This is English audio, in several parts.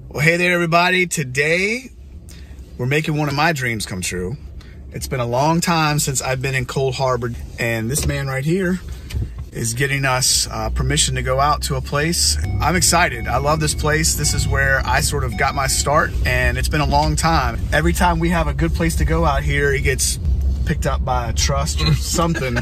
Well, hey there, everybody. Today, we're making one of my dreams come true. It's been a long time since I've been in Cold Harbor, and this man right here is getting us permission to go out to a place. I'm excited. I love this place. This is where I sort of got my start, and it's been a long time. Every time we have a good place to go out here, it gets picked up by a trust or something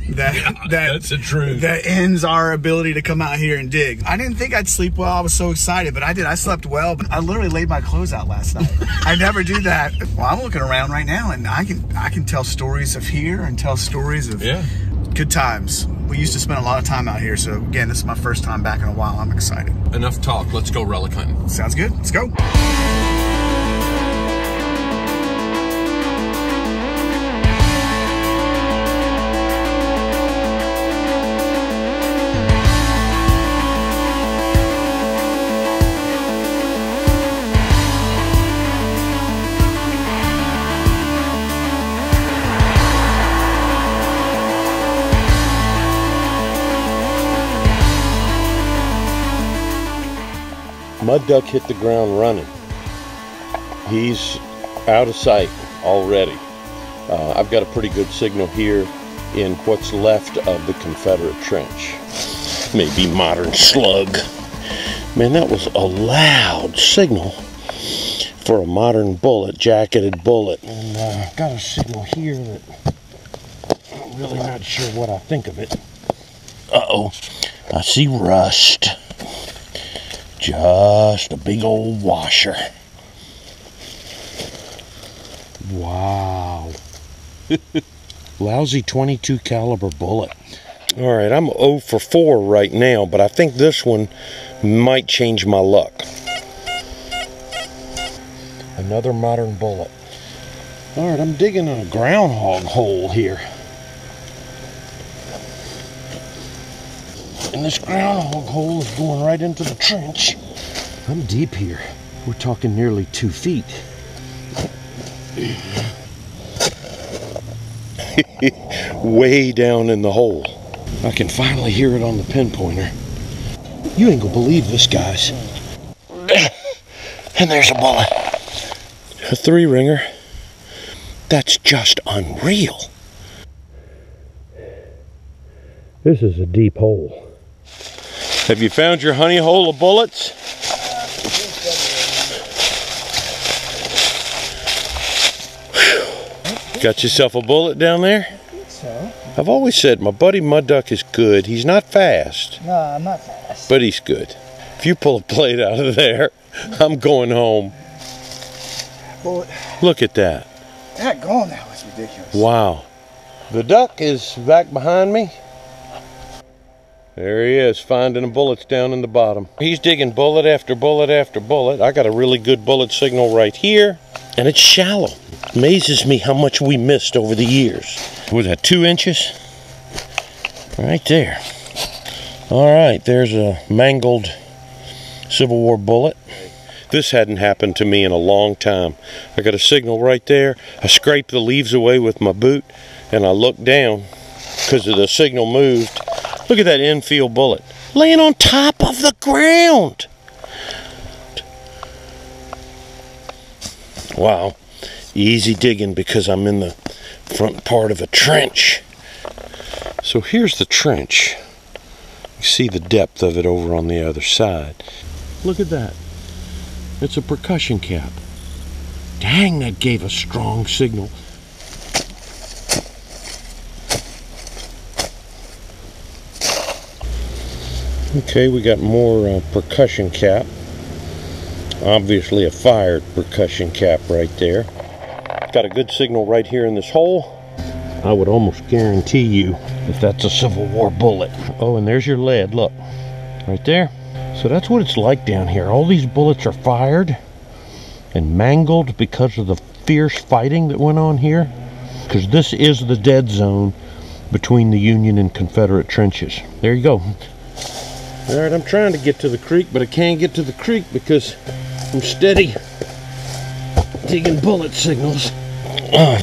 that's a truth that ends our ability to come out here and dig. I didn't think I'd sleep well. I was so excited, but I did. I slept well, but I literally laid my clothes out last night. I never do that. Well, I'm looking around right now, and I can tell stories of here and tell stories of good times. We used to spend a lot of time out here, so again, this is my first time back in a while. I'm excited. Enough talk. Let's go relic hunting. Sounds good. Let's go. Mud Duck hit the ground running. He's out of sight already. I've got a pretty good signal here in what's left of the Confederate trench. Maybe modern slug. Man, that was a loud signal for a modern bullet, jacketed bullet. And got a signal here that I'm really not sure what I think of it. Uh-oh, I see rust. Just a big old washer. Wow. Lousy 22 caliber bullet. All right, I'm 0 for 4 right now, but I think this one might change my luck. Another modern bullet. All right, I'm digging a groundhog hole here. And this groundhog hole is going right into the trench. I'm deep here. We're talking nearly 2 feet. Way down in the hole. I can finally hear it on the pinpointer. You ain't gonna believe this, guys. And there's a bullet. A 3-ringer. That's just unreal. This is a deep hole. Have you found your honey hole of bullets? Got yourself a bullet down there? I think so. I've always said my buddy Mud Duck is good. He's not fast. No, I'm not fast. But he's good. If you pull a blade out of there, I'm going home. Bullet. Look at that. That gone, that was ridiculous. Wow. The duck is back behind me. There he is, finding the bullets down in the bottom. He's digging bullet after bullet after bullet. I got a really good bullet signal right here, and it's shallow. Amazes me how much we missed over the years. Was that 2 inches? Right there. All right, there's a mangled Civil War bullet. This hadn't happened to me in a long time. I got a signal right there. I scraped the leaves away with my boot, and I looked down because the signal moved. Look at that infield bullet laying on top of the ground. Wow. Easy digging because I'm in the front part of a trench. So here's the trench. You see the depth of it over on the other side. Look at that. It's a percussion cap. Dang, that gave a strong signal. Okay, we got more percussion cap. Obviously a fired percussion cap right there. Got a good signal right here in this hole. I would almost guarantee you if that's a Civil War bullet. Oh, and there's your lead, look. Right there. So that's what it's like down here. All these bullets are fired and mangled because of the fierce fighting that went on here. Because this is the dead zone between the Union and Confederate trenches. There you go. All right, I'm trying to get to the creek, but I can't get to the creek because I'm steady digging bullet signals.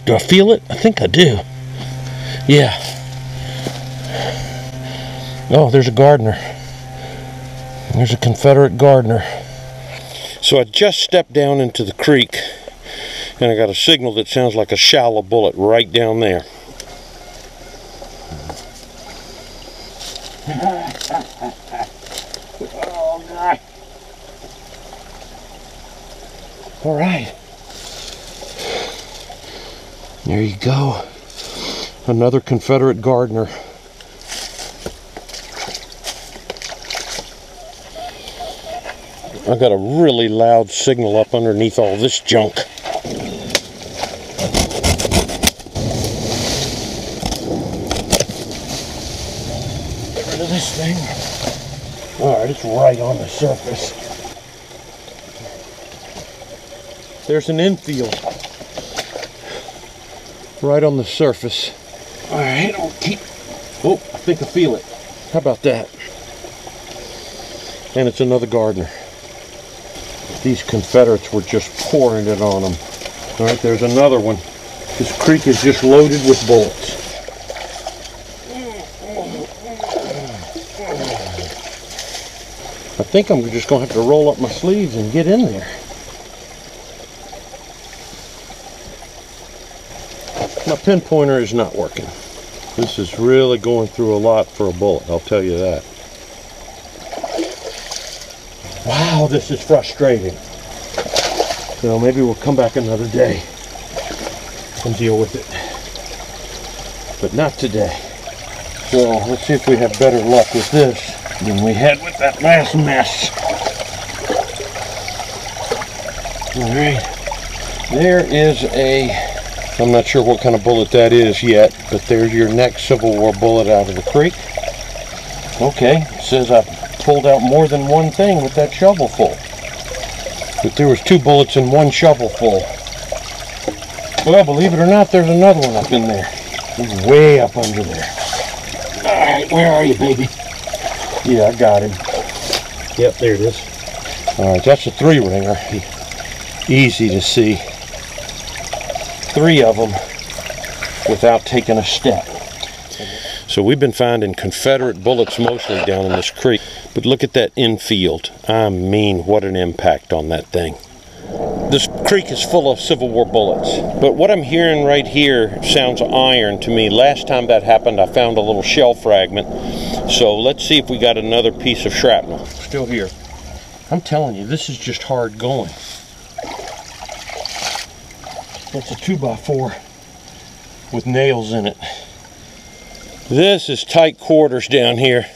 Do I feel it? I think I do. Yeah. Oh, there's a gardener. There's a Confederate gardener. So I just stepped down into the creek and I got a signal that sounds like a shallow bullet right down there. Oh, God. All right. There you go. Another Confederate Gardner. I got a really loud signal up underneath all this junk. Get rid of this thing. Alright, it's right on the surface. There's an infield. Right on the surface. Alright, I'll keep... Oh, I think I feel it. How about that? And it's another Gardner. These Confederates were just pouring it on them. Alright, there's another one. This creek is just loaded with bullets. I think I'm just going to have to roll up my sleeves and get in there. My pinpointer is not working. This is really going through a lot for a bullet, I'll tell you that. Wow, this is frustrating. So maybe we'll come back another day and deal with it. But not today. So let's see if we have better luck with this than we had with that last mess. Alright. There is a, I'm not sure what kind of bullet that is yet, but there's your next Civil War bullet out of the creek. Okay, it says I pulled out more than one thing with that shovel full. But there was 2 bullets in 1 shovel full. Well, believe it or not, there's another one up in there. He's way up under there. Alright, where are you, baby? Yeah, I got him. Yep, there it is. Alright, that's a 3-ringer. Easy to see. 3 of them without taking a step. So we've been finding Confederate bullets mostly down in this creek. But look at that infield. I mean, what an impact on that thing. This creek is full of Civil War bullets. But what I'm hearing right here sounds iron to me. Last time that happened, I found a little shell fragment. So let's see if we got another piece of shrapnel. Still here. I'm telling you, this is just hard going. That's a 2x4 with nails in it. This is tight quarters down here,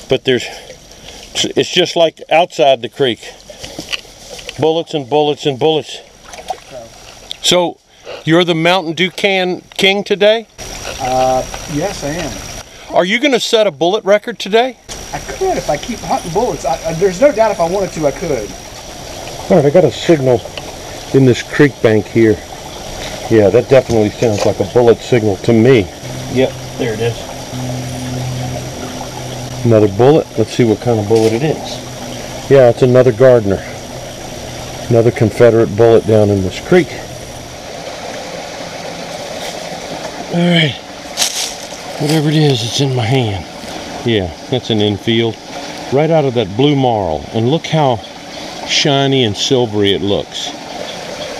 but it's just like outside the creek. Bullets and bullets and bullets. So, you're the Mountain Dew can king today? Yes, I am. Are you going to set a bullet record today? I could if I keep hunting bullets. There's no doubt if I wanted to, I could. All right, I got a signal in this creek bank here. Yeah, that definitely sounds like a bullet signal to me. Yep, there it is. Another bullet. Let's see what kind of bullet it is. Yeah, it's another Gardner. Another Confederate bullet down in this creek. Alright. Whatever it is, it's in my hand. Yeah, that's an infield. Right out of that blue marl. And look how shiny and silvery it looks.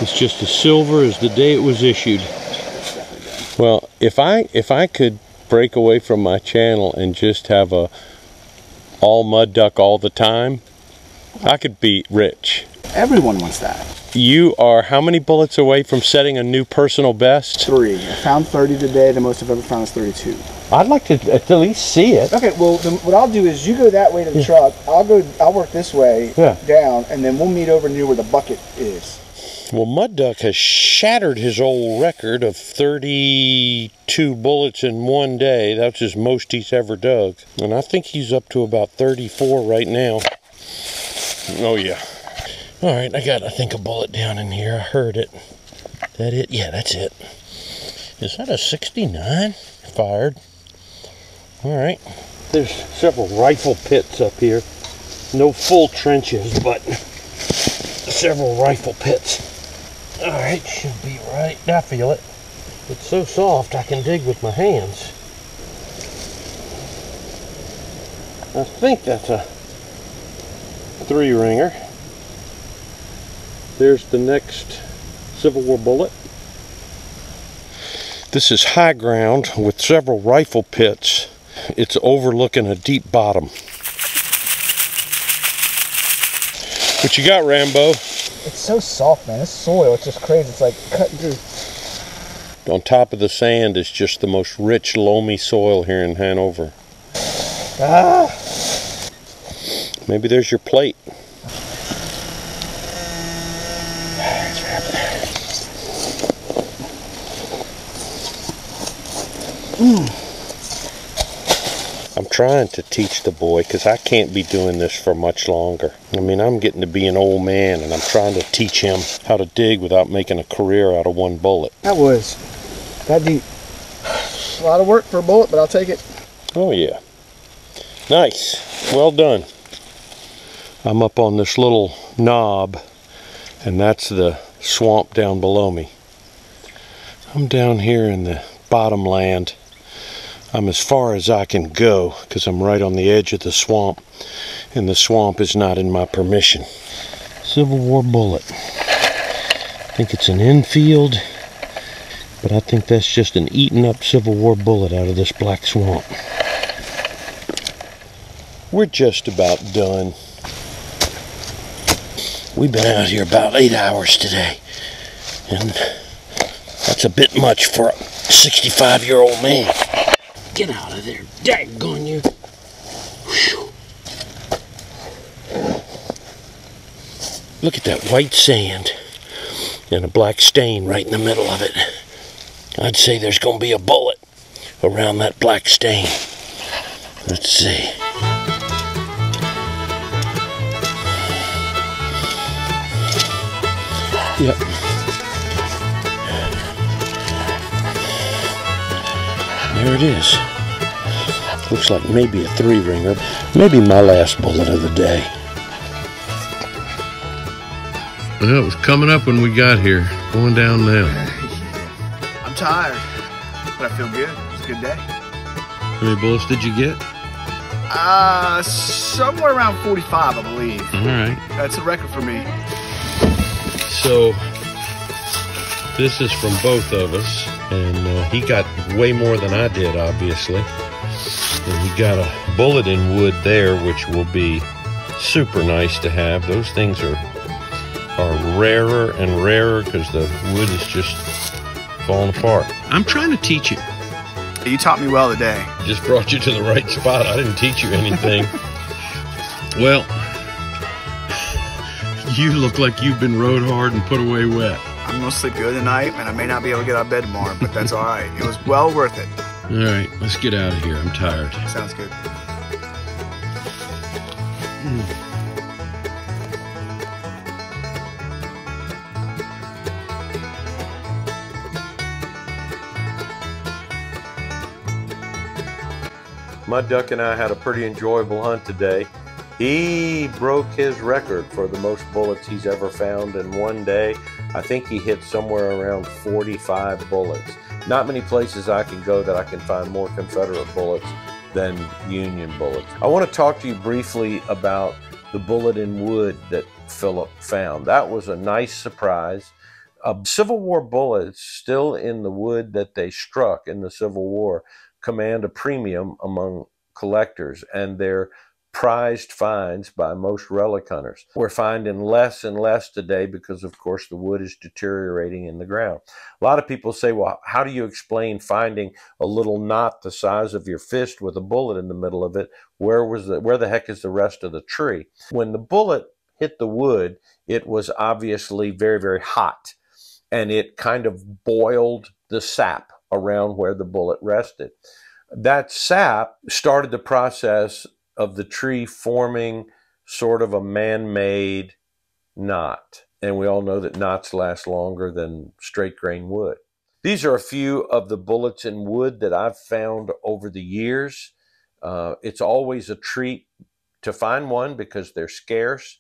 It's just as silver as the day it was issued. Well, if I could break away from my channel and just have a all mud duck all the time, I could be rich. Everyone wants that. You are how many bullets away from setting a new personal best? 3. I found 30 today. The most I've ever found is 32. I'd like to at least see it. Okay, well, what I'll do is you go that way to the truck. I'll work this way down, and then we'll meet over near where the bucket is. Well, Mud Duck has shattered his old record of 32 bullets in one day. That's his most he's ever dug. And I think he's up to about 34 right now. Oh, yeah. All right, I got, I think, a bullet down in here. I heard it. That it? Yeah, that's it. Is that a 69? Fired. All right. There's several rifle pits up here. No full trenches, but several rifle pits. All right, should be right. I feel it. It's so soft I can dig with my hands. I think that's a 3-ringer. there's the next Civil War bullet. This is high ground with several rifle pits. It's overlooking a deep bottom. What you got, Rambo? It's so soft, man. This soil, it's just crazy. It's like cutting through. On top of the sand is just the most rich, loamy soil here in Hanover. Ah! Maybe there's your plate. I'm trying to teach the boy because I can't be doing this for much longer. I mean, I'm getting to be an old man and I'm trying to teach him how to dig without making a career out of one bullet. That was that deep. A lot of work for a bullet, but I'll take it. Oh yeah. Nice. Well done. I'm up on this little knob and that's the swamp down below me. I'm down here in the bottom land. I'm as far as I can go because I'm right on the edge of the swamp and the swamp is not in my permission. Civil War bullet. I think it's an infield, but I think that's just an eaten up Civil War bullet out of this black swamp. We're just about done. We've been out here about 8 hours today, and that's a bit much for a 65-year-old man. Get out of there, daggone you. Whew. Look at that white sand and a black stain right in the middle of it. I'd say there's going to be a bullet around that black stain. Let's see. Yep. There it is. Looks like maybe a 3-ringer. Maybe my last bullet of the day. Well, it was coming up when we got here. Going down now. I'm tired, but I feel good. It's a good day. How many bullets did you get? Somewhere around 45, I believe. All right. That's a record for me. So, this is from both of us, and he got way more than I did, obviously. And he got a bullet in wood there, which will be super nice to have. Those things are rarer and rarer because the wood is just falling apart. I'm trying to teach you. You taught me well today. Just brought you to the right spot. I didn't teach you anything. Well, you look like you've been rode hard and put away wet. I'm gonna sleep good tonight, and I may not be able to get out of bed tomorrow, but that's all right. It was well worth it. All right, let's get out of here. I'm tired. Sounds good. MUDDUCK and I had a pretty enjoyable hunt today. He broke his record for the most bullets he's ever found in one day. I think he hit somewhere around 45 bullets. Not many places I can go that I can find more Confederate bullets than Union bullets. I want to talk to you briefly about the bullet in wood that Philip found. That was a nice surprise. Civil War bullets still in the wood that they struck in the Civil War command a premium among collectors, and they're prized finds by most relic hunters. We're finding less and less today because, of course, the wood is deteriorating in the ground. A lot of people say, well, how do you explain finding a little knot the size of your fist with a bullet in the middle of it? Where the heck is the rest of the tree? When the bullet hit the wood, it was obviously very, very hot, and it kind of boiled the sap around where the bullet rested. That sap started the process of the tree forming sort of a man-made knot. And we all know that knots last longer than straight grain wood. These are a few of the bullets in wood that I've found over the years. It's always a treat to find one because they're scarce.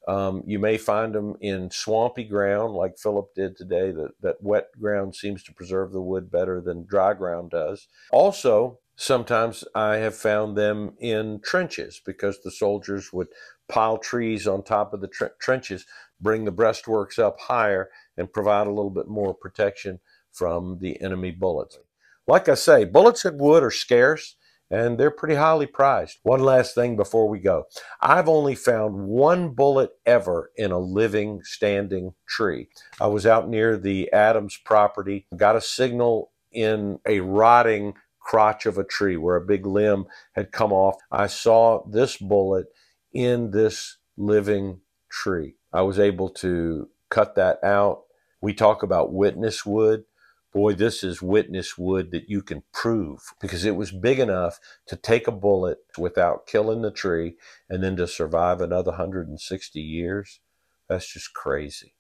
You may find them in swampy ground like Philip did today. That wet ground seems to preserve the wood better than dry ground does. Also, Sometimes I have found them in trenches because the soldiers would pile trees on top of the trenches, bring the breastworks up higher, and provide a little bit more protection from the enemy bullets. Like I say, bullets and wood are scarce, and they're pretty highly prized. One last thing before we go. I've only found one bullet ever in a living, standing tree. I was out near the Adams property, got a signal in a rotting crotch of a tree where a big limb had come off. I saw this bullet in this living tree. I was able to cut that out. We talk about witness wood. Boy, this is witness wood that you can prove, because it was big enough to take a bullet without killing the tree and then to survive another 160 years. That's just crazy.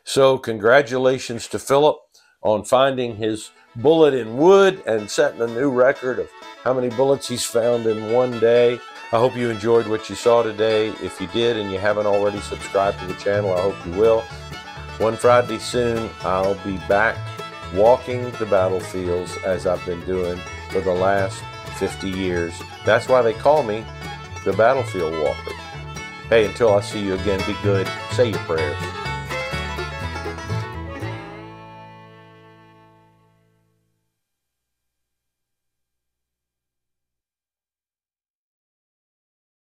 So congratulations to Philip on finding his bullet in wood and setting a new record of how many bullets he's found in one day. I hope you enjoyed what you saw today. If you did and you haven't already subscribed to the channel, I hope you will. One Friday soon, I'll be back walking the battlefields as I've been doing for the last 50 years. That's why they call me the Battlefield Walker. Hey, until I see you again, be good. Say your prayers.